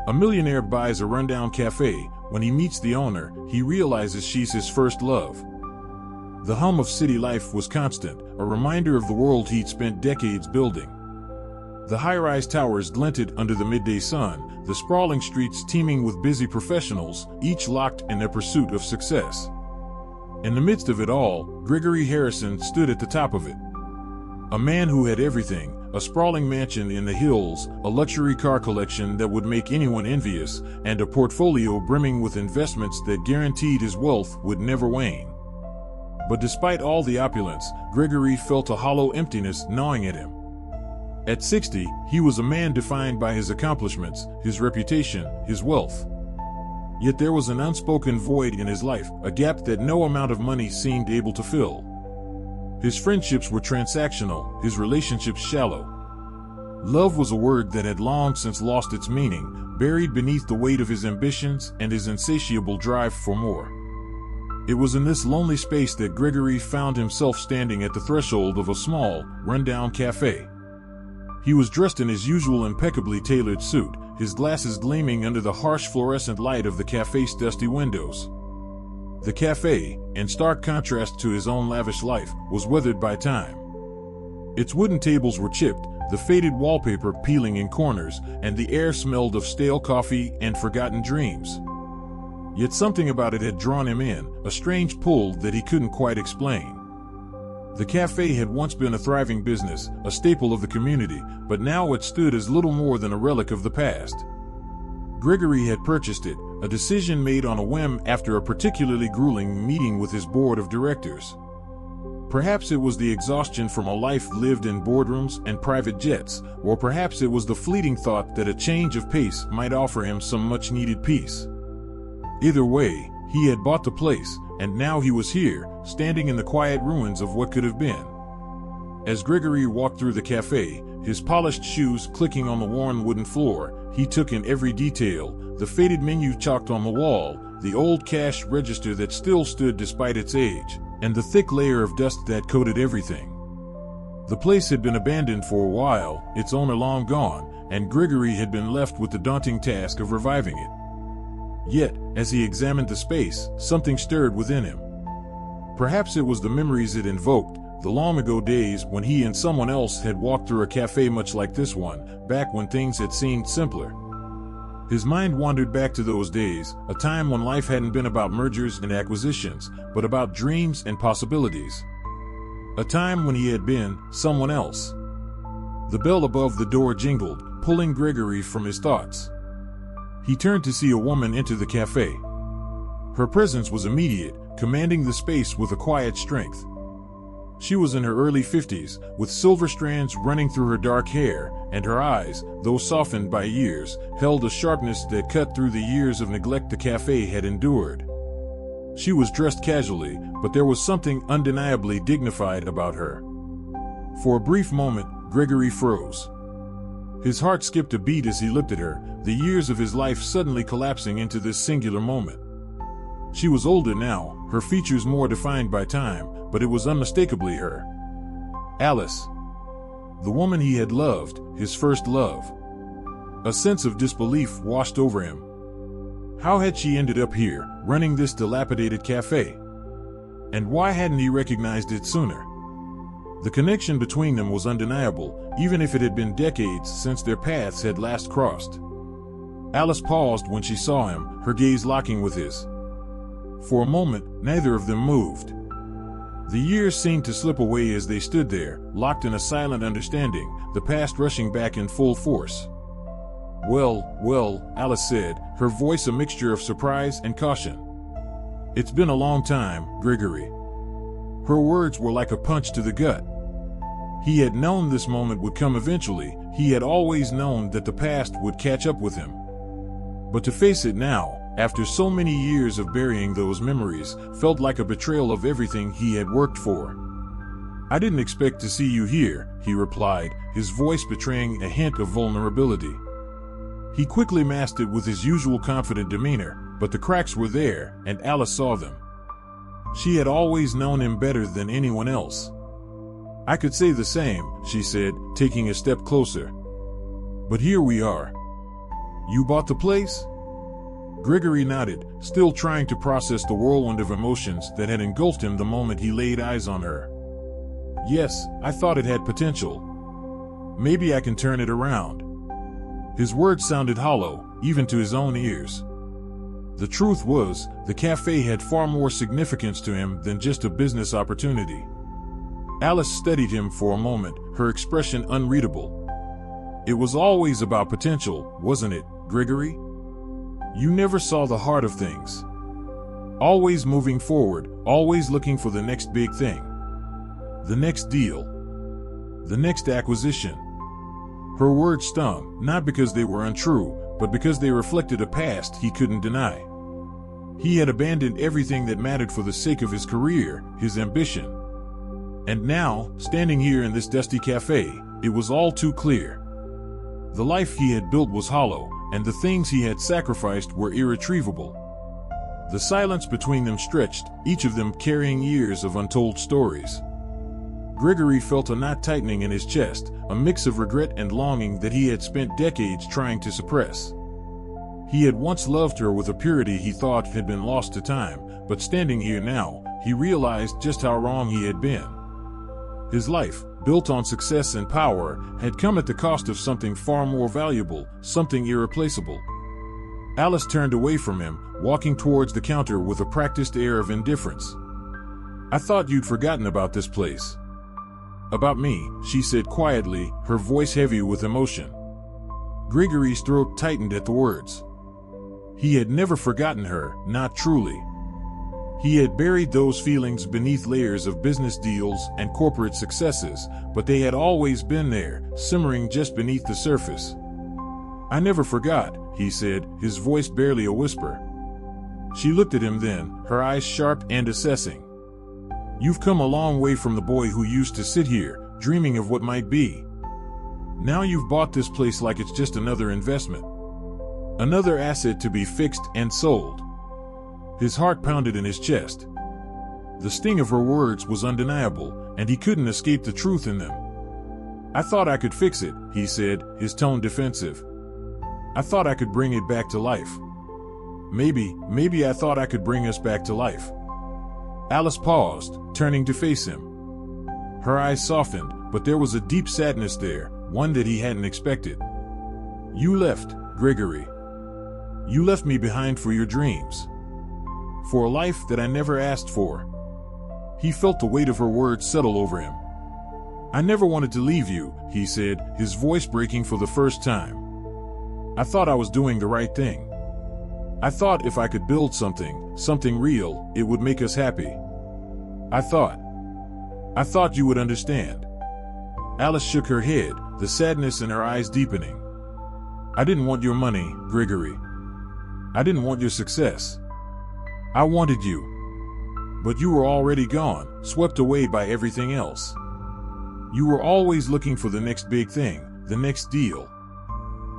A millionaire buys a rundown cafe. When he meets the owner, he realizes she's his first love. The hum of city life was constant, a reminder of the world he'd spent decades building. The high-rise towers glinted under the midday sun, the sprawling streets teeming with busy professionals, each locked in their pursuit of success. In the midst of it all, Gregory Harrison stood at the top of it. A man who had everything: a sprawling mansion in the hills, a luxury car collection that would make anyone envious, and a portfolio brimming with investments that guaranteed his wealth would never wane. But despite all the opulence, Gregory felt a hollow emptiness gnawing at him. At 60, he was a man defined by his accomplishments, his reputation, his wealth. Yet there was an unspoken void in his life, a gap that no amount of money seemed able to fill. His friendships were transactional, his relationships shallow. Love was a word that had long since lost its meaning, buried beneath the weight of his ambitions and his insatiable drive for more. It was in this lonely space that Gregory found himself standing at the threshold of a small, rundown cafe. He was dressed in his usual impeccably tailored suit, his glasses gleaming under the harsh fluorescent light of the cafe's dusty windows. The cafe, in stark contrast to his own lavish life, was weathered by time. Its wooden tables were chipped, the faded wallpaper peeling in corners, and the air smelled of stale coffee and forgotten dreams. Yet something about it had drawn him in, a strange pull that he couldn't quite explain. The cafe had once been a thriving business, a staple of the community, but now it stood as little more than a relic of the past. Gregory had purchased it, a decision made on a whim after a particularly grueling meeting with his board of directors. Perhaps it was the exhaustion from a life lived in boardrooms and private jets, or perhaps it was the fleeting thought that a change of pace might offer him some much-needed peace. Either way, he had bought the place, and now he was here, standing in the quiet ruins of what could have been. As Gregory walked through the cafe, his polished shoes clicking on the worn wooden floor, he took in every detail: the faded menu chalked on the wall, the old cash register that still stood despite its age, and the thick layer of dust that coated everything. The place had been abandoned for a while, its owner long gone, and Gregory had been left with the daunting task of reviving it. Yet, as he examined the space, something stirred within him. Perhaps it was the memories it invoked, the long-ago days when he and someone else had walked through a cafe much like this one, back when things had seemed simpler. His mind wandered back to those days, a time when life hadn't been about mergers and acquisitions, but about dreams and possibilities. A time when he had been someone else. The bell above the door jingled, pulling Gregory from his thoughts. He turned to see a woman enter the cafe. Her presence was immediate, commanding the space with a quiet strength. She was in her early 50s, with silver strands running through her dark hair, and her eyes, though softened by years, held a sharpness that cut through the years of neglect the cafe had endured. She was dressed casually, but there was something undeniably dignified about her. For a brief moment, Gregory froze. His heart skipped a beat as he looked at her, the years of his life suddenly collapsing into this singular moment. She was older now, her features more defined by time, but it was unmistakably her. Alice. The woman he had loved, his first love. A sense of disbelief washed over him. How had she ended up here, running this dilapidated cafe? And why hadn't he recognized it sooner? The connection between them was undeniable, even if it had been decades since their paths had last crossed. Alice paused when she saw him, her gaze locking with his. For a moment, neither of them moved. The years seemed to slip away as they stood there, locked in a silent understanding, the past rushing back in full force. Well, Alice said, her voice a mixture of surprise and caution. It's been a long time, Gregory. Her words were like a punch to the gut. He had known this moment would come eventually, he had always known that the past would catch up with him. But to face it now, after so many years of burying those memories, felt like a betrayal of everything he had worked for. I didn't expect to see you here, he replied, his voice betraying a hint of vulnerability. He quickly masked it with his usual confident demeanor, but the cracks were there, and Alice saw them. She had always known him better than anyone else. I could say the same, she said, taking a step closer. But here we are. You bought the place? Gregory nodded, still trying to process the whirlwind of emotions that had engulfed him the moment he laid eyes on her. Yes, I thought it had potential. Maybe I can turn it around. His words sounded hollow, even to his own ears. The truth was, the cafe had far more significance to him than just a business opportunity. Alice studied him for a moment, her expression unreadable. It was always about potential, wasn't it, Gregory? You never saw the heart of things. Always moving forward, always looking for the next big thing. The next deal. The next acquisition. Her words stung, not because they were untrue, but because they reflected a past he couldn't deny. He had abandoned everything that mattered for the sake of his career, his ambition. And now, standing here in this dusty cafe, it was all too clear. The life he had built was hollow, and the things he had sacrificed were irretrievable. The silence between them stretched, each of them carrying years of untold stories. Gregory felt a knot tightening in his chest, a mix of regret and longing that he had spent decades trying to suppress. He had once loved her with a purity he thought had been lost to time, but standing here now, he realized just how wrong he had been. His life, built on success and power, had come at the cost of something far more valuable, something irreplaceable. Alice turned away from him, walking towards the counter with a practiced air of indifference. I thought you'd forgotten about this place. About me, she said quietly, her voice heavy with emotion. Gregory's throat tightened at the words. He had never forgotten her, not truly. He had buried those feelings beneath layers of business deals and corporate successes, but they had always been there, simmering just beneath the surface. I never forgot, he said, his voice barely a whisper. She looked at him then, her eyes sharp and assessing. You've come a long way from the boy who used to sit here, dreaming of what might be. Now you've bought this place like it's just another investment. Another asset to be fixed and sold. His heart pounded in his chest. The sting of her words was undeniable, and he couldn't escape the truth in them. I thought I could fix it, he said, his tone defensive. I thought I could bring it back to life. Maybe I thought I could bring us back to life. Alice paused, turning to face him. Her eyes softened, but there was a deep sadness there, one that he hadn't expected. You left, Gregory. You left me behind for your dreams. For a life that I never asked for. He felt the weight of her words settle over him. I never wanted to leave you, he said, his voice breaking for the first time. I thought I was doing the right thing. I thought if I could build something real, it would make us happy. I thought you would understand. Alice shook her head, the sadness in her eyes deepening. I didn't want your money, Gregory. I didn't want your success. I wanted you. But you were already gone, swept away by everything else. You were always looking for the next big thing, the next deal.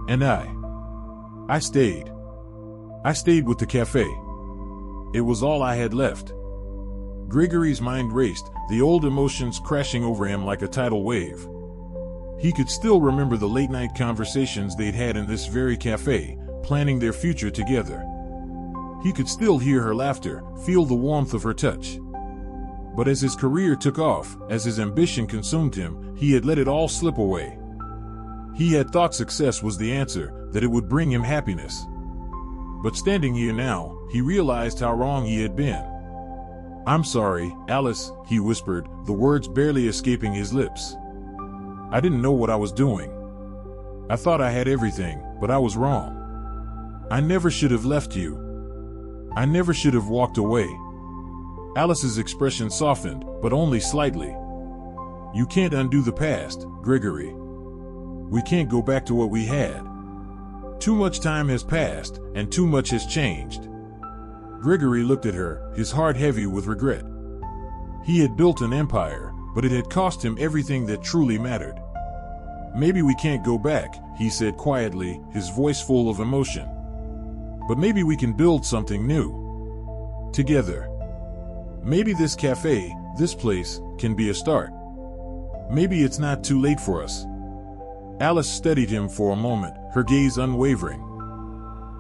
And I stayed. I stayed with the cafe. It was all I had left. Gregory's mind raced, the old emotions crashing over him like a tidal wave. He could still remember the late-night conversations they'd had in this very cafe, planning their future together. He could still hear her laughter, feel the warmth of her touch. But as his career took off, as his ambition consumed him, he had let it all slip away. He had thought success was the answer, that it would bring him happiness. But standing here now, he realized how wrong he had been. I'm sorry, Alice, he whispered, the words barely escaping his lips. I didn't know what I was doing. I thought I had everything, but I was wrong. I never should have left you. I never should have walked away. Alice's expression softened, but only slightly. You can't undo the past, Gregory. We can't go back to what we had. Too much time has passed, and too much has changed. Gregory looked at her, his heart heavy with regret. He had built an empire, but it had cost him everything that truly mattered. Maybe we can't go back, he said quietly, his voice full of emotion. But maybe we can build something new. Together. Maybe this cafe, this place, can be a start. Maybe it's not too late for us. Alice studied him for a moment, her gaze unwavering.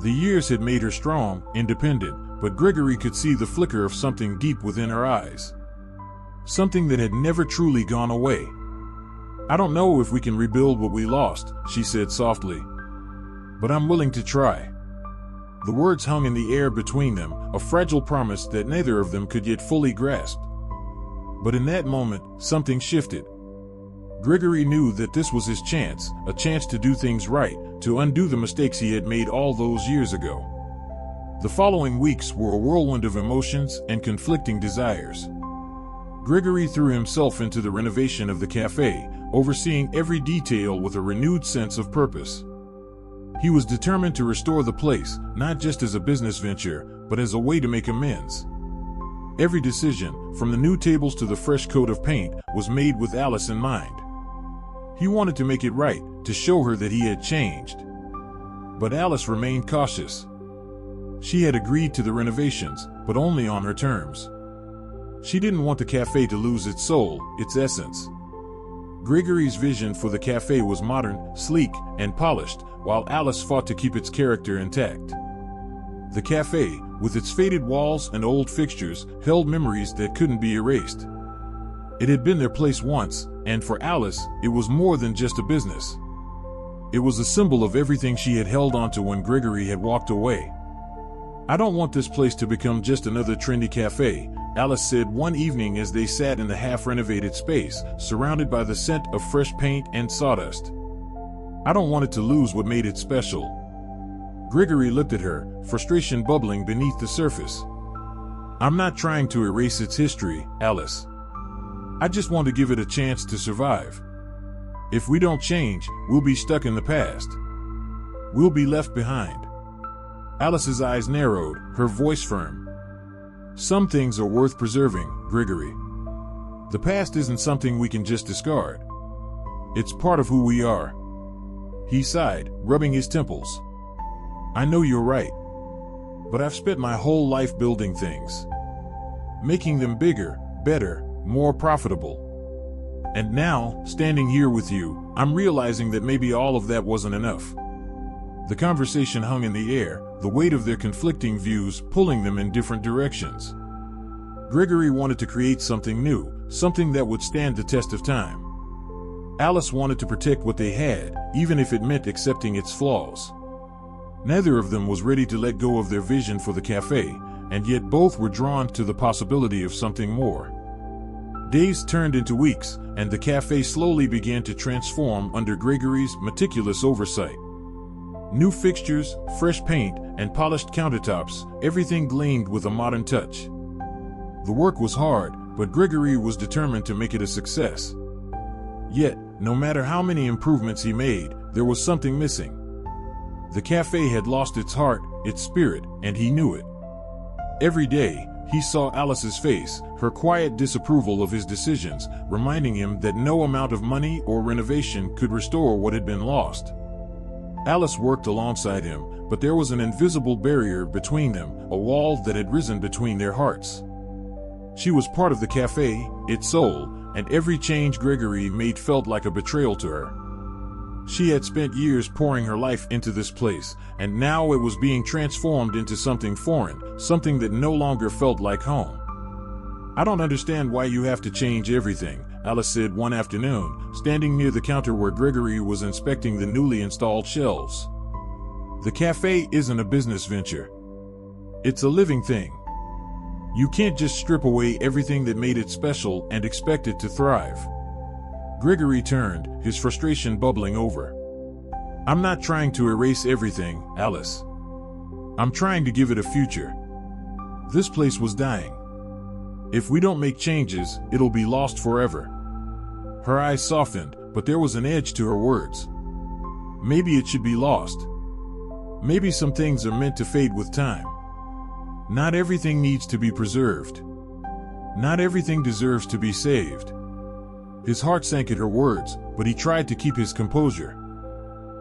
The years had made her strong, independent, but Gregory could see the flicker of something deep within her eyes. Something that had never truly gone away. "I don't know if we can rebuild what we lost," she said softly. "But I'm willing to try." The words hung in the air between them, a fragile promise that neither of them could yet fully grasp. But in that moment, something shifted. Gregory knew that this was his chance, a chance to do things right, to undo the mistakes he had made all those years ago. The following weeks were a whirlwind of emotions and conflicting desires. Gregory threw himself into the renovation of the cafe, overseeing every detail with a renewed sense of purpose. He was determined to restore the place, not just as a business venture, but as a way to make amends. Every decision, from the new tables to the fresh coat of paint, was made with Alice in mind. He wanted to make it right, to show her that he had changed. But Alice remained cautious. She had agreed to the renovations, but only on her terms. She didn't want the cafe to lose its soul, its essence. Gregory's vision for the cafe was modern, sleek, and polished, while Alice fought to keep its character intact. The cafe, with its faded walls and old fixtures, held memories that couldn't be erased. It had been their place once, and for Alice, it was more than just a business. It was a symbol of everything she had held onto when Gregory had walked away. "I don't want this place to become just another trendy cafe," Alice said one evening as they sat in the half-renovated space, surrounded by the scent of fresh paint and sawdust. "I don't want it to lose what made it special." Gregory looked at her, frustration bubbling beneath the surface. "I'm not trying to erase its history, Alice. I just want to give it a chance to survive. If we don't change, we'll be stuck in the past. We'll be left behind." Alice's eyes narrowed, her voice firm. "Some things are worth preserving, Gregory. The past isn't something we can just discard. It's part of who we are." He sighed, rubbing his temples. "I know you're right. But I've spent my whole life building things. Making them bigger, better, more profitable. And now, standing here with you, I'm realizing that maybe all of that wasn't enough." The conversation hung in the air, the weight of their conflicting views pulling them in different directions. Gregory wanted to create something new, something that would stand the test of time. Alice wanted to protect what they had, even if it meant accepting its flaws. Neither of them was ready to let go of their vision for the cafe, and yet both were drawn to the possibility of something more. Days turned into weeks, and the cafe slowly began to transform under Gregory's meticulous oversight. New fixtures, fresh paint, and polished countertops, everything gleamed with a modern touch. The work was hard, but Gregory was determined to make it a success. Yet, no matter how many improvements he made, there was something missing. The cafe had lost its heart, its spirit, and he knew it. Every day, he saw Alice's face, her quiet disapproval of his decisions, reminding him that no amount of money or renovation could restore what had been lost. Alice worked alongside him, but there was an invisible barrier between them, a wall that had risen between their hearts. She was part of the cafe, its soul, and every change Gregory made felt like a betrayal to her. She had spent years pouring her life into this place, and now it was being transformed into something foreign, something that no longer felt like home. "I don't understand why you have to change everything," Alice said one afternoon, standing near the counter where Gregory was inspecting the newly installed shelves. "The cafe isn't a business venture. It's a living thing. You can't just strip away everything that made it special and expect it to thrive." Gregory turned, his frustration bubbling over. "I'm not trying to erase everything, Alice. I'm trying to give it a future. This place was dying. If we don't make changes, it'll be lost forever." Her eyes softened, but there was an edge to her words. Maybe it should be lost. Maybe some things are meant to fade with time. Not everything needs to be preserved. Not everything deserves to be saved. His heart sank at her words, but he tried to keep his composure.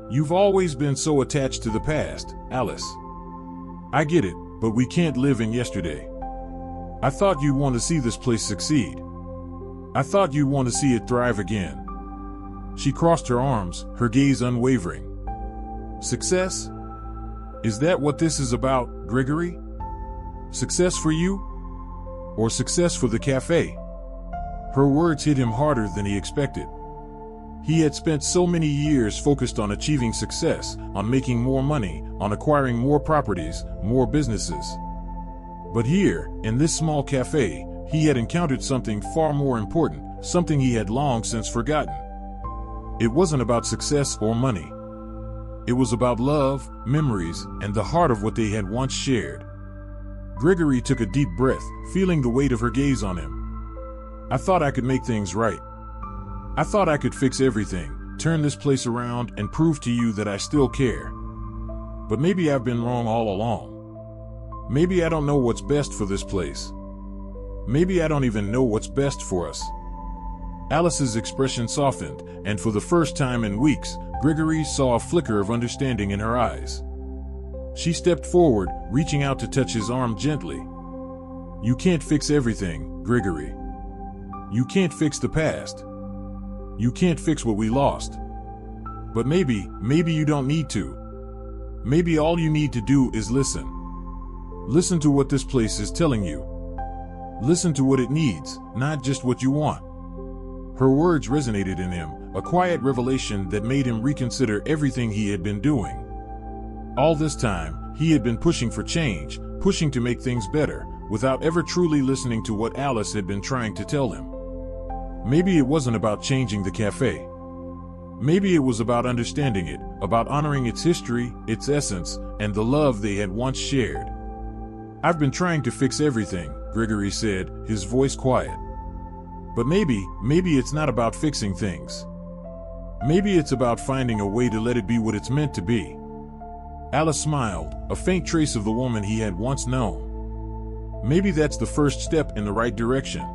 "You've always been so attached to the past, Alice. I get it, but we can't live in yesterday. I thought you'd want to see this place succeed. I thought you'd want to see it thrive again." She crossed her arms, her gaze unwavering. "Success? Is that what this is about, Gregory? Success for you? Or success for the cafe? Her words hit him harder than he expected. He had spent so many years focused on achieving success, on making more money, on acquiring more properties, more businesses. But here, in this small cafe, he had encountered something far more important, something he had long since forgotten. It wasn't about success or money. It was about love, memories, and the heart of what they had once shared. Gregory took a deep breath, feeling the weight of her gaze on him. I thought I could make things right. I thought I could fix everything, turn this place around, and prove to you that I still care. But maybe I've been wrong all along. Maybe I don't know what's best for this place. Maybe I don't even know what's best for us. Alice's expression softened, and for the first time in weeks, Gregory saw a flicker of understanding in her eyes. She stepped forward, reaching out to touch his arm gently. You can't fix everything, Gregory. You can't fix the past. You can't fix what we lost. But maybe you don't need to. Maybe all you need to do is listen. Listen to what this place is telling you. Listen to what it needs, not just what you want. Her words resonated in him, a quiet revelation that made him reconsider everything he had been doing. All this time, he had been pushing for change, pushing to make things better, without ever truly listening to what Alice had been trying to tell him. Maybe it wasn't about changing the cafe. Maybe it was about understanding it, about honoring its history, its essence, and the love they had once shared. I've been trying to fix everything, Gregory said, his voice quiet. But maybe it's not about fixing things. Maybe it's about finding a way to let it be what it's meant to be. Alice smiled, a faint trace of the woman he had once known. Maybe that's the first step in the right direction.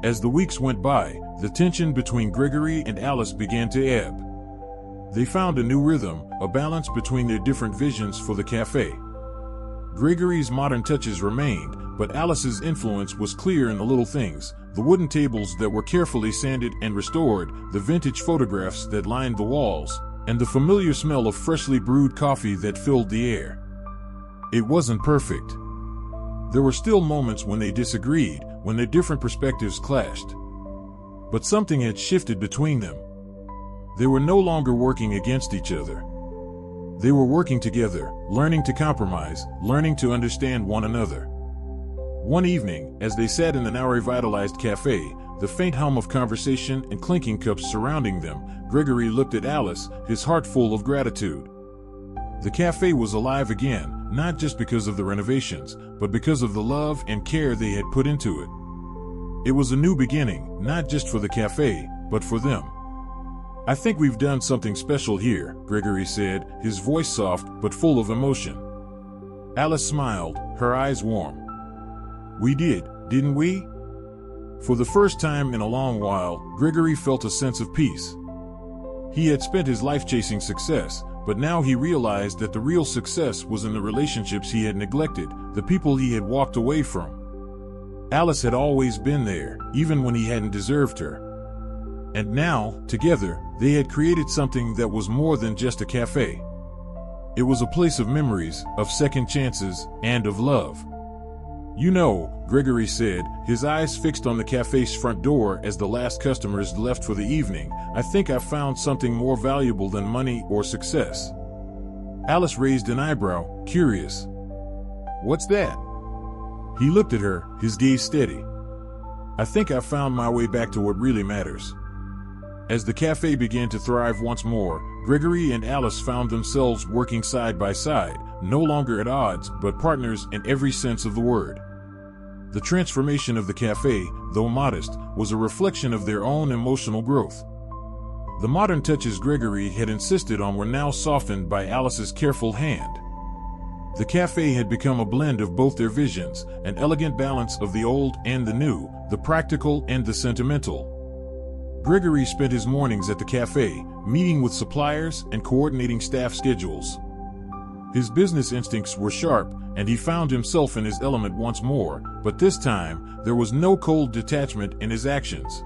As the weeks went by, the tension between Gregory and Alice began to ebb. They found a new rhythm, a balance between their different visions for the cafe. Gregory's modern touches remained, but Alice's influence was clear in the little things, the wooden tables that were carefully sanded and restored, the vintage photographs that lined the walls, and the familiar smell of freshly brewed coffee that filled the air. It wasn't perfect. There were still moments when they disagreed, when their different perspectives clashed. But something had shifted between them. They were no longer working against each other. They were working together, learning to compromise, learning to understand one another. One evening, as they sat in the now revitalized cafe, the faint hum of conversation and clinking cups surrounding them, Gregory looked at Alice, his heart full of gratitude. The cafe was alive again, not just because of the renovations, but because of the love and care they had put into it. It was a new beginning, not just for the cafe, but for them. I think we've done something special here, Gregory said, his voice soft but full of emotion. Alice smiled, her eyes warm. We did, didn't we? For the first time in a long while, Gregory felt a sense of peace. He had spent his life chasing success, but now he realized that the real success was in the relationships he had neglected, the people he had walked away from. Alice had always been there, even when he hadn't deserved her. And now, together, they had created something that was more than just a cafe. It was a place of memories, of second chances, and of love. You know, Gregory said, his eyes fixed on the cafe's front door as the last customers left for the evening, I think I've found something more valuable than money or success. Alice raised an eyebrow, curious. What's that? He looked at her, his gaze steady. I think I've found my way back to what really matters. As the cafe began to thrive once more, Gregory and Alice found themselves working side by side, no longer at odds, but partners in every sense of the word. The transformation of the cafe, though modest, was a reflection of their own emotional growth. The modern touches Gregory had insisted on were now softened by Alice's careful hand. The cafe had become a blend of both their visions, an elegant balance of the old and the new, the practical and the sentimental. Gregory spent his mornings at the cafe, meeting with suppliers and coordinating staff schedules. His business instincts were sharp, and he found himself in his element once more, but this time, there was no cold detachment in his actions.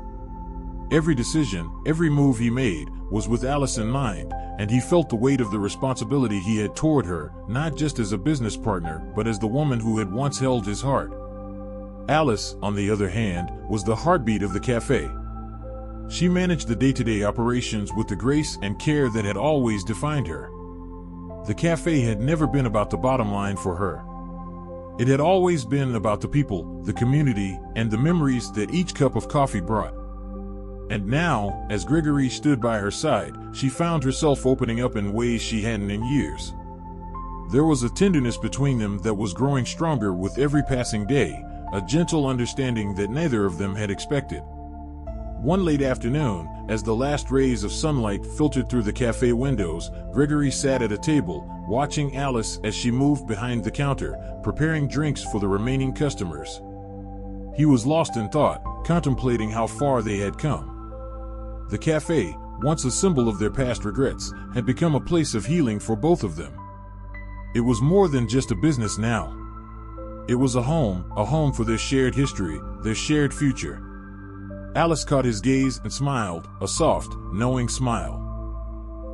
Every decision, every move he made, was with Alice in mind, and he felt the weight of the responsibility he had toward her, not just as a business partner, but as the woman who had once held his heart. Alice, on the other hand, was the heartbeat of the cafe. She managed the day-to-day operations with the grace and care that had always defined her. The cafe had never been about the bottom line for her. It had always been about the people, the community, and the memories that each cup of coffee brought. And now, as Gregory stood by her side, she found herself opening up in ways she hadn't in years. There was a tenderness between them that was growing stronger with every passing day, a gentle understanding that neither of them had expected. One late afternoon, as the last rays of sunlight filtered through the cafe windows, Gregory sat at a table, watching Alice as she moved behind the counter, preparing drinks for the remaining customers. He was lost in thought, contemplating how far they had come. The cafe, once a symbol of their past regrets, had become a place of healing for both of them. It was more than just a business now. It was a home for their shared history, their shared future. Alice caught his gaze and smiled, a soft, knowing smile.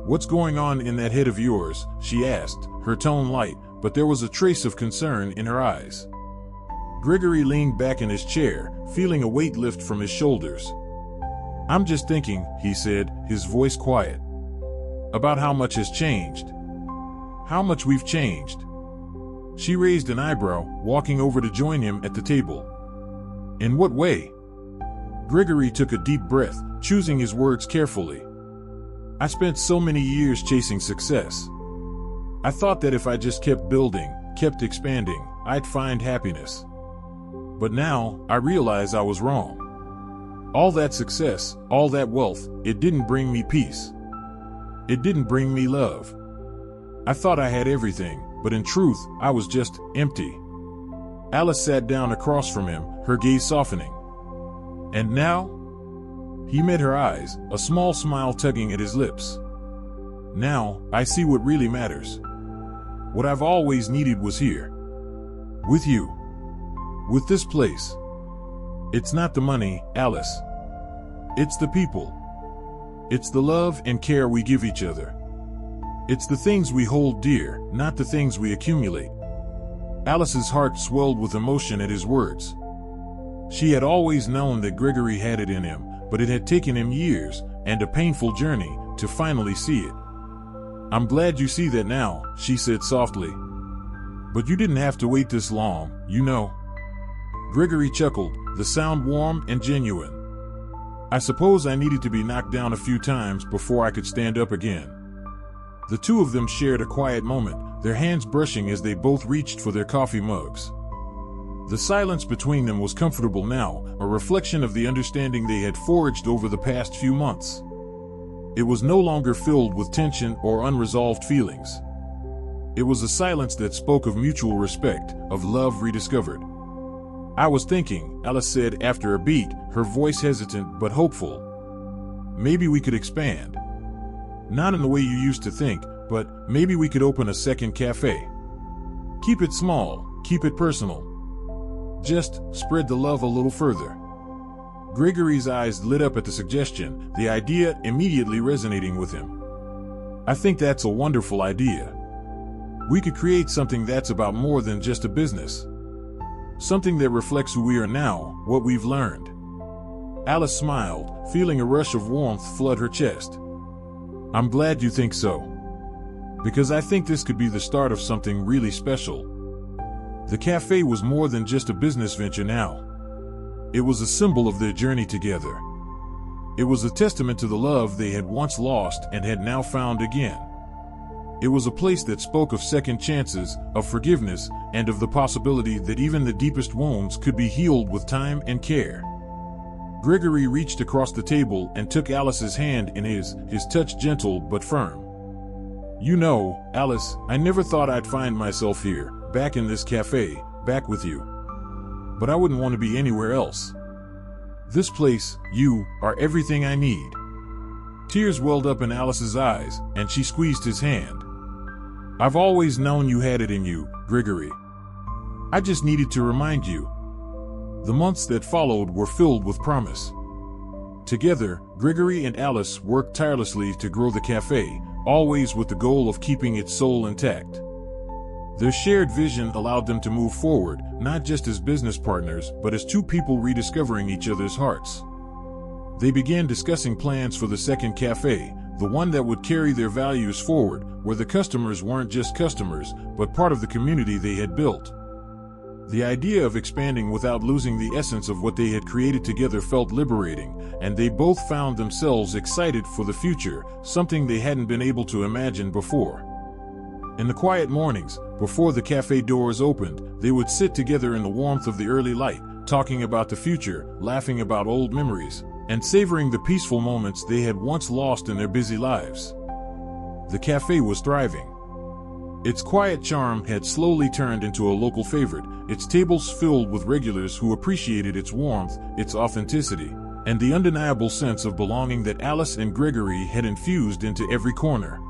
"What's going on in that head of yours?" she asked, her tone light, but there was a trace of concern in her eyes. Gregory leaned back in his chair, feeling a weight lift from his shoulders. "I'm just thinking," he said, his voice quiet, "about how much has changed. How much we've changed." She raised an eyebrow, walking over to join him at the table. "In what way?" Gregory took a deep breath, choosing his words carefully. "I spent so many years chasing success. I thought that if I just kept building, kept expanding, I'd find happiness. But now, I realize I was wrong. All that success, all that wealth, it didn't bring me peace. It didn't bring me love. I thought I had everything, but in truth, I was just empty." Alice sat down across from him, her gaze softening. "And now?" He met her eyes, a small smile tugging at his lips. "Now, I see what really matters. What I've always needed was here. With you. With this place. It's not the money, Alice. It's the people. It's the love and care we give each other. It's the things we hold dear, not the things we accumulate." Alice's heart swelled with emotion at his words. She had always known that Gregory had it in him, but it had taken him years, and a painful journey, to finally see it. "I'm glad you see that now," she said softly. "But you didn't have to wait this long, you know." Gregory chuckled, the sound warm and genuine. "I suppose I needed to be knocked down a few times before I could stand up again." The two of them shared a quiet moment, their hands brushing as they both reached for their coffee mugs. The silence between them was comfortable now, a reflection of the understanding they had forged over the past few months. It was no longer filled with tension or unresolved feelings. It was a silence that spoke of mutual respect, of love rediscovered. "I was thinking," Alice said after a beat, her voice hesitant but hopeful. "Maybe we could expand. Not in the way you used to think, but maybe we could open a second cafe. Keep it small, keep it personal. Just spread the love a little further." Gregory's eyes lit up at the suggestion, the idea immediately resonating with him. "I think that's a wonderful idea. We could create something that's about more than just a business. Something that reflects who we are now, what we've learned." Alice smiled, feeling a rush of warmth flood her chest. "I'm glad you think so. Because I think this could be the start of something really special." The cafe was more than just a business venture now. It was a symbol of their journey together. It was a testament to the love they had once lost and had now found again. It was a place that spoke of second chances, of forgiveness, and of the possibility that even the deepest wounds could be healed with time and care. Gregory reached across the table and took Alice's hand in his touch gentle but firm. "You know, Alice, I never thought I'd find myself here, back in this cafe, back with you. But I wouldn't want to be anywhere else. This place, you, are everything I need." Tears welled up in Alice's eyes, and she squeezed his hand. "I've always known you had it in you, Gregory. I just needed to remind you." The months that followed were filled with promise. Together, Gregory and Alice worked tirelessly to grow the cafe, always with the goal of keeping its soul intact. Their shared vision allowed them to move forward, not just as business partners, but as two people rediscovering each other's hearts. They began discussing plans for the second cafe, the one that would carry their values forward, where the customers weren't just customers, but part of the community they had built. The idea of expanding without losing the essence of what they had created together felt liberating, and they both found themselves excited for the future, something they hadn't been able to imagine before. In the quiet mornings, before the cafe doors opened, they would sit together in the warmth of the early light, talking about the future, laughing about old memories, and savoring the peaceful moments they had once lost in their busy lives. The cafe was thriving. Its quiet charm had slowly turned into a local favorite, its tables filled with regulars who appreciated its warmth, its authenticity, and the undeniable sense of belonging that Alice and Gregory had infused into every corner.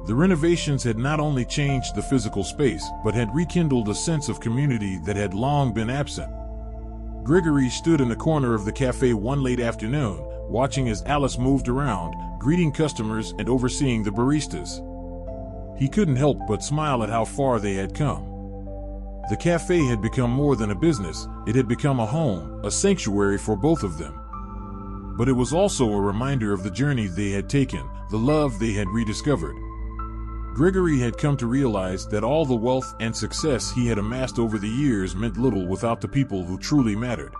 The renovations had not only changed the physical space, but had rekindled a sense of community that had long been absent. Gregory stood in the corner of the cafe one late afternoon, watching as Alice moved around, greeting customers and overseeing the baristas. He couldn't help but smile at how far they had come. The cafe had become more than a business, it had become a home, a sanctuary for both of them. But it was also a reminder of the journey they had taken, the love they had rediscovered. Gregory had come to realize that all the wealth and success he had amassed over the years meant little without the people who truly mattered.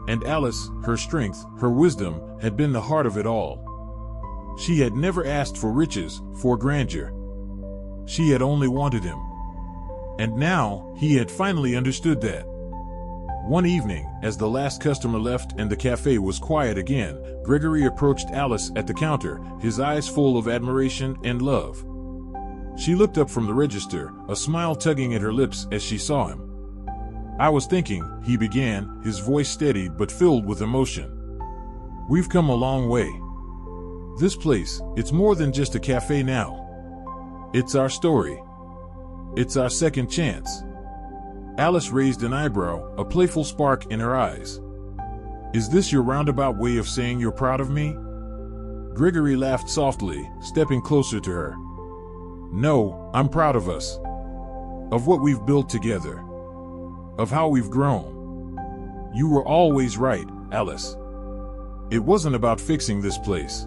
And Alice, her strength, her wisdom, had been the heart of it all. She had never asked for riches, for grandeur. She had only wanted him. And now, he had finally understood that. One evening, as the last customer left and the cafe was quiet again, Gregory approached Alice at the counter, his eyes full of admiration and love. She looked up from the register, a smile tugging at her lips as she saw him. "I was thinking," he began, his voice steady but filled with emotion. "We've come a long way. This place, it's more than just a cafe now. It's our story. It's our second chance." Alice raised an eyebrow, a playful spark in her eyes. "Is this your roundabout way of saying you're proud of me?" Gregory laughed softly, stepping closer to her. "No, I'm proud of us. Of what we've built together. Of how we've grown. You were always right, Alice. It wasn't about fixing this place.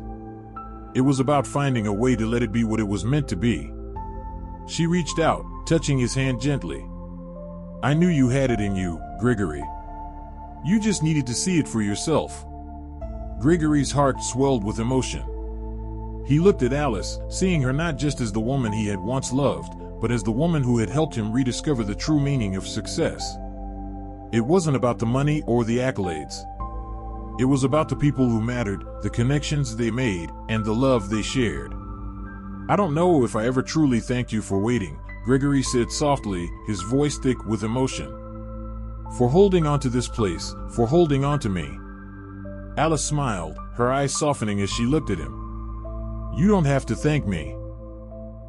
It was about finding a way to let it be what it was meant to be." She reached out, touching his hand gently. "I knew you had it in you, Gregory. You just needed to see it for yourself." Gregory's heart swelled with emotion. He looked at Alice, seeing her not just as the woman he had once loved, but as the woman who had helped him rediscover the true meaning of success. It wasn't about the money or the accolades. It was about the people who mattered, the connections they made, and the love they shared. "I don't know if I ever truly thanked you for waiting," Gregory said softly, his voice thick with emotion. "For holding on to this place, for holding on to me." Alice smiled, her eyes softening as she looked at him. "You don't have to thank me.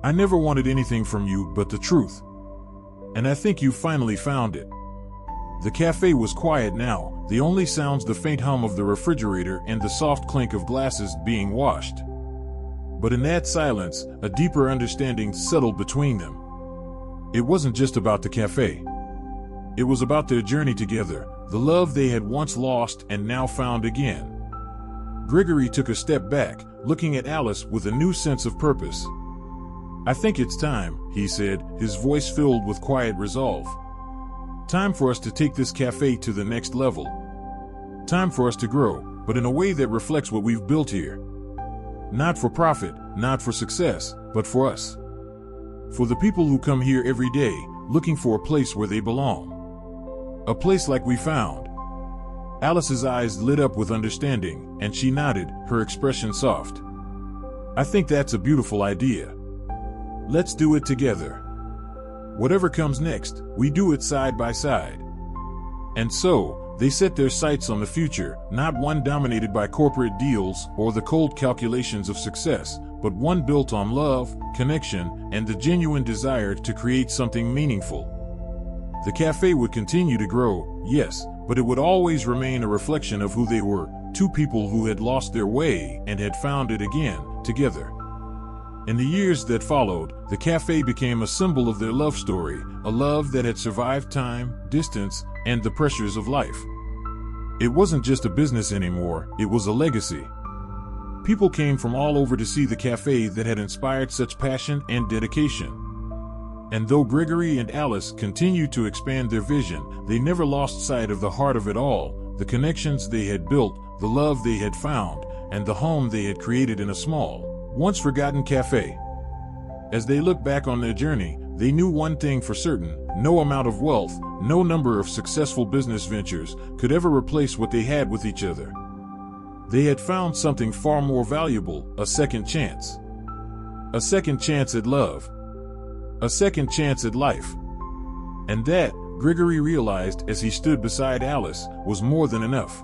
I never wanted anything from you but the truth. And I think you finally found it." The cafe was quiet now, the only sounds the faint hum of the refrigerator and the soft clink of glasses being washed. But in that silence, a deeper understanding settled between them. It wasn't just about the cafe. It was about their journey together, the love they had once lost and now found again. Gregory took a step back, looking at Alice with a new sense of purpose. "I think it's time," he said, his voice filled with quiet resolve. "Time for us to take this cafe to the next level. Time for us to grow, but in a way that reflects what we've built here. Not for profit, not for success, but for us. For the people who come here every day, looking for a place where they belong. A place like we found." Alice's eyes lit up with understanding, and she nodded, her expression soft. "I think that's a beautiful idea. Let's do it together. Whatever comes next, we do it side by side." And so, they set their sights on the future, not one dominated by corporate deals or the cold calculations of success, but one built on love, connection, and the genuine desire to create something meaningful. The cafe would continue to grow, yes, but it would always remain a reflection of who they were, two people who had lost their way and had found it again, together. In the years that followed, the cafe became a symbol of their love story, a love that had survived time, distance, and the pressures of life. It wasn't just a business anymore, it was a legacy. People came from all over to see the cafe that had inspired such passion and dedication. And though Gregory and Alice continued to expand their vision, they never lost sight of the heart of it all, the connections they had built, the love they had found, and the home they had created in a small, once-forgotten cafe. As they looked back on their journey, they knew one thing for certain: no amount of wealth, no number of successful business ventures could ever replace what they had with each other. They had found something far more valuable: a second chance. A second chance at love. A second chance at life. And that, Gregory realized as he stood beside Alice, was more than enough.